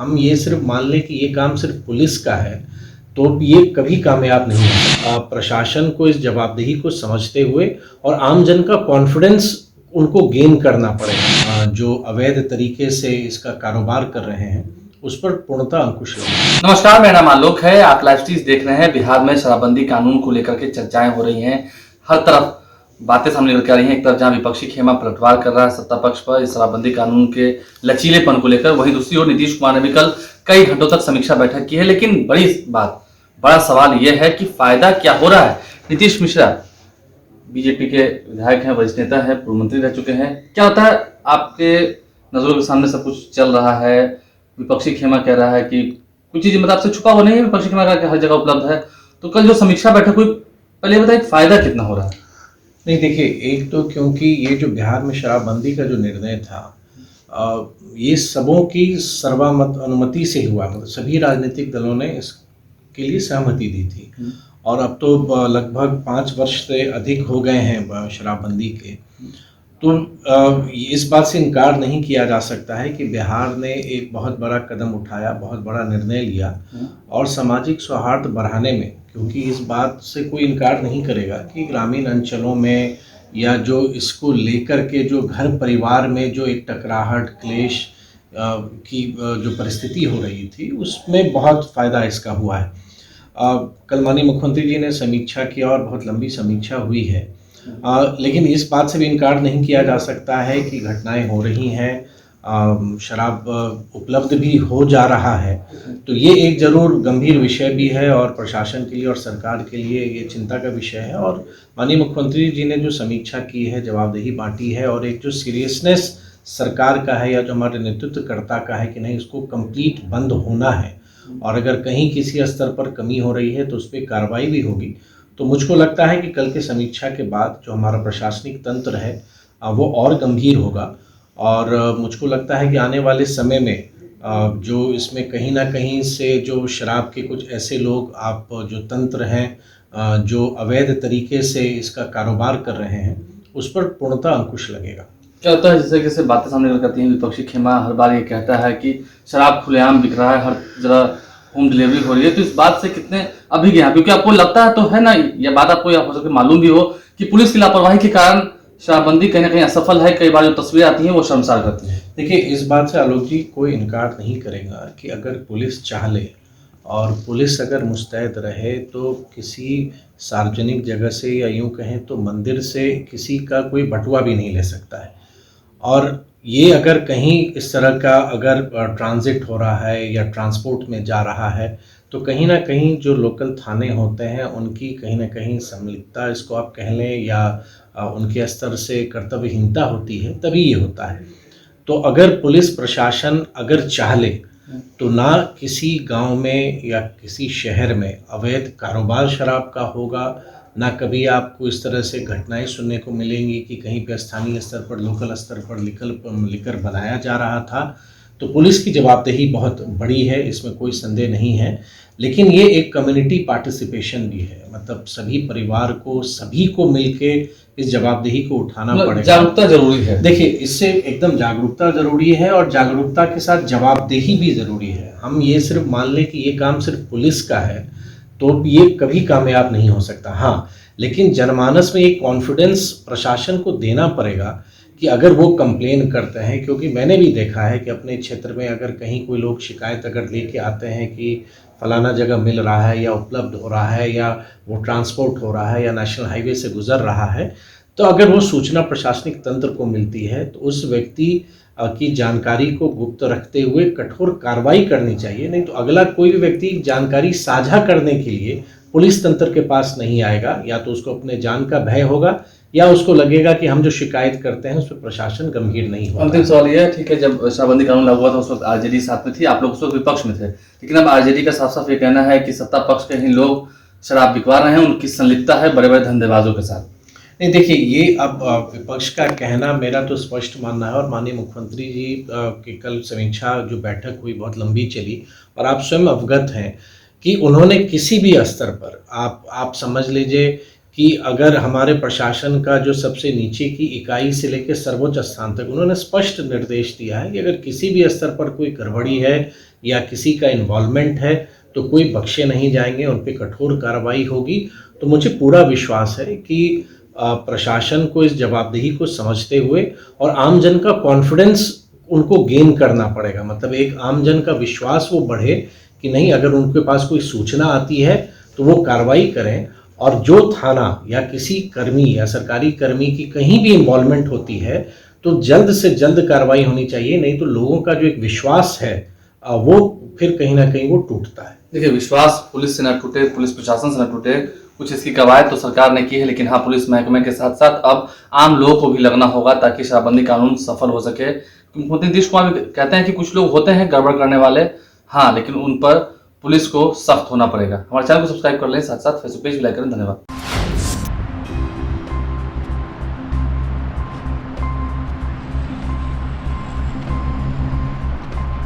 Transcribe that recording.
हम ये सिर्फ मान लें कि ये काम सिर्फ पुलिस का है, तो ये कभी कामयाब नहीं है। प्रशासन को इस जवाबदेही को समझते हुए और आम जन का कॉन्फिडेंस उनको गेन करना पड़ेगा। जो अवैध तरीके से इसका कारोबार कर रहे हैं, उस पर पूर्णतः अंकुश लगाएं। नमस्कार, मेरा नाम आलोक है। आप लाइव स्ट्रीम देख रहे हैं। बिहार में शराबबंदी कानून को लेकर के चर्चाएं हो रही हैं, हर तरफ बातें सामने निकल के आ रही हैं। एक तरफ जहां विपक्षी खेमा पलटवार कर रहा है सत्ता पक्ष पर इस शराबबंदी कानून के लचीलेपन को लेकर, वहीं दूसरी ओर नीतीश कुमार ने भी कल कई घंटों तक समीक्षा बैठक की है। लेकिन बड़ा सवाल यह है कि फायदा क्या हो रहा है। नीतीश मिश्रा बीजेपी के विधायक हैं, वरिष्ठ नेता हैं, पूर्व मंत्री रह चुके हैं। क्या होता है, आपके नजरों के सामने सब कुछ चल रहा है, विपक्षी खेमा कह रहा है कि कुछ चीजें मतलब आपसे छुपा हुआ नहीं है, विपक्षी खेमा का हर जगह उपलब्ध है। तो कल जो समीक्षा बैठक हुई, पहले बताइए फायदा कितना हो रहा है? नहीं, देखिए, एक तो क्योंकि ये जो बिहार में शराबबंदी का जो निर्णय था, ये सबों की सर्वामत अनुमति से हुआ, मतलब सभी राजनीतिक दलों ने इसके लिए सहमति दी थी। और अब तो लगभग 5 वर्ष से अधिक हो गए हैं शराबबंदी के। तो इस बात से इनकार नहीं किया जा सकता है कि बिहार ने एक बहुत बड़ा कदम उठाया, बहुत बड़ा निर्णय लिया और सामाजिक सौहार्द बढ़ाने में, क्योंकि इस बात से कोई इनकार नहीं करेगा कि ग्रामीण अंचलों में या जो इसको लेकर के जो घर परिवार में जो एक टकराहट, क्लेश की जो परिस्थिति हो रही थी, उसमें बहुत फ़ायदा इसका हुआ है। कल माननीय मुख्यमंत्री जी ने समीक्षा की और बहुत लंबी समीक्षा हुई है। लेकिन इस बात से भी इनकार नहीं किया जा सकता है कि घटनाएं हो रही हैं, शराब उपलब्ध भी हो जा रहा है। तो ये एक ज़रूर गंभीर विषय भी है और प्रशासन के लिए और सरकार के लिए ये चिंता का विषय है। और माननीय मुख्यमंत्री जी ने जो समीक्षा की है, जवाबदेही बांटी है और एक जो सीरियसनेस सरकार का है या जो हमारे नेतृत्वकर्ता का है कि नहीं, इसको कंप्लीट बंद होना है और अगर कहीं किसी स्तर पर कमी हो रही है तो उस पर कार्रवाई भी होगी। तो मुझको लगता है कि कल के समीक्षा के बाद जो हमारा प्रशासनिक तंत्र है वो और गंभीर होगा। और मुझको लगता है कि आने वाले समय में जो इसमें कहीं ना कहीं से जो शराब के कुछ ऐसे लोग, आप जो तंत्र हैं जो अवैध तरीके से इसका कारोबार कर रहे हैं, उस पर पूर्णतः अंकुश लगेगा। क्या होता है, जैसे कैसे बातें सामने निकल आती हैं, विपक्षी खेमा हर बार ये कहता है कि शराब खुलेआम बिक रहा है, हर जगह होम डिलीवरी हो रही है। तो इस बात से कितने अभी गए हैं, क्योंकि आपको लगता है तो है ना, यह बात आपको हो सकता है मालूम भी हो कि पुलिस की लापरवाही के कारण शराबबंदी कहीं ना कहीं असफल है। कई बार जो तस्वीरें आती हैं वो शर्मसार करती हैं। देखिए, इस बात से आलोक जी कोई इनकार नहीं करेगा कि अगर पुलिस चाह ले और पुलिस अगर मुस्तैद रहे तो किसी सार्वजनिक जगह से या यूं कहें तो मंदिर से किसी का कोई बटुआ भी नहीं ले सकता है। और ये अगर कहीं इस तरह का अगर ट्रांजिट हो रहा है या ट्रांसपोर्ट में जा रहा है, तो कहीं ना कहीं जो लोकल थाने होते हैं उनकी कहीं ना कहीं संलिप्तता, इसको आप कह लें, या उनके स्तर से कर्तव्यहीनता होती है, तभी ये होता है। तो अगर पुलिस प्रशासन अगर चाह ले तो ना किसी गांव में या किसी शहर में अवैध कारोबार शराब का होगा, ना कभी आपको इस तरह से घटनाएं सुनने को मिलेंगी कि कहीं पे स्थानीय स्तर पर, लोकल स्तर पर लिकर बनाया जा रहा था। तो पुलिस की जवाबदेही बहुत बड़ी है, इसमें कोई संदेह नहीं है। लेकिन ये एक कम्युनिटी पार्टिसिपेशन भी है, मतलब सभी परिवार को, सभी को मिलके इस जवाबदेही को उठाना पड़ेगा। जागरूकता जरूरी है। देखिए, इससे एकदम जागरूकता जरूरी है और जागरूकता के साथ जवाबदेही भी जरूरी है। हम ये सिर्फ मान लें कि ये काम सिर्फ पुलिस का है, तो ये कभी कामयाब नहीं हो सकता। हाँ, लेकिन जनमानस में एक कॉन्फिडेंस प्रशासन को देना पड़ेगा कि अगर वो कंप्लेन करते हैं, क्योंकि मैंने भी देखा है कि अपने क्षेत्र में अगर कहीं कोई लोग शिकायत अगर लेके आते हैं कि फलाना जगह मिल रहा है या उपलब्ध हो रहा है या वो ट्रांसपोर्ट हो रहा है या नेशनल हाईवे से गुजर रहा है, तो अगर वो सूचना प्रशासनिक तंत्र को मिलती है तो उस व्यक्ति की जानकारी को गुप्त रखते हुए कठोर कार्रवाई करनी चाहिए। नहीं तो अगला कोई भी व्यक्ति जानकारी साझा करने के लिए पुलिस तंत्र के पास नहीं आएगा, या तो उसको अपने जान का भय होगा या उसको लगेगा कि हम जो शिकायत करते हैं उस पर प्रशासन गंभीर नहीं होगा। अंतिम सवाल यह है, ठीक है, जब शराबबंदी कानून लागू हुआ था उस वक्त आरजेडी साथ में थी, आप लोग उस वक्त विपक्ष में थे, लेकिन अब आरजेडी का साफ साफ ये कहना है कि सत्ता पक्ष के ही लोग शराब बिकवा रहे हैं, उनकी संलिप्तता है बड़े बड़े धंधेबाजों के साथ। नहीं, देखिए, ये अब विपक्ष का कहना, मेरा तो स्पष्ट मानना है और माननीय मुख्यमंत्री जी की कल समीक्षा जो बैठक हुई बहुत लंबी चली और आप स्वयं अवगत हैं कि उन्होंने किसी भी स्तर पर आप समझ लीजिए कि अगर हमारे प्रशासन का जो सबसे नीचे की इकाई से लेकर सर्वोच्च स्थान तक उन्होंने स्पष्ट निर्देश दिया है कि अगर किसी भी स्तर पर कोई गड़बड़ी है या किसी का इन्वॉल्वमेंट है तो कोई बख्शे नहीं जाएंगे, उन पर कठोर कार्रवाई होगी। तो मुझे पूरा विश्वास है कि प्रशासन को इस जवाबदेही को समझते हुए और आमजन का कॉन्फिडेंस उनको गेन करना पड़ेगा, मतलब एक आमजन का विश्वास वो बढ़े कि नहीं, अगर उनके पास कोई सूचना आती है तो वो कार्रवाई करें, और जो थाना या किसी कर्मी या सरकारी कर्मी की कहीं भी इन्वॉल्वमेंट होती है तो जल्द से जल्द कार्रवाई होनी चाहिए, नहीं तो लोगों का जो एक विश्वास है वो फिर कहीं ना कहीं वो टूटता है। देखिए, विश्वास पुलिस से न टूटे, पुलिस प्रशासन से न टूटे, कुछ इसकी कवायद तो सरकार ने की है, लेकिन हाँ, पुलिस महकमे के साथ साथ अब आम लोगों को भी लगना होगा ताकि शराबबंदी कानून सफल हो सके। मुख्यमंत्री नीतीश कुमार भी कहते हैं कि कुछ लोग होते हैं गड़बड़ करने वाले, हाँ, लेकिन उन पर पुलिस को सख्त होना पड़ेगा। हमारे चैनल को सब्सक्राइब कर लें, साथ साथ फेसबुक पेज भी लाइक करें। धन्यवाद।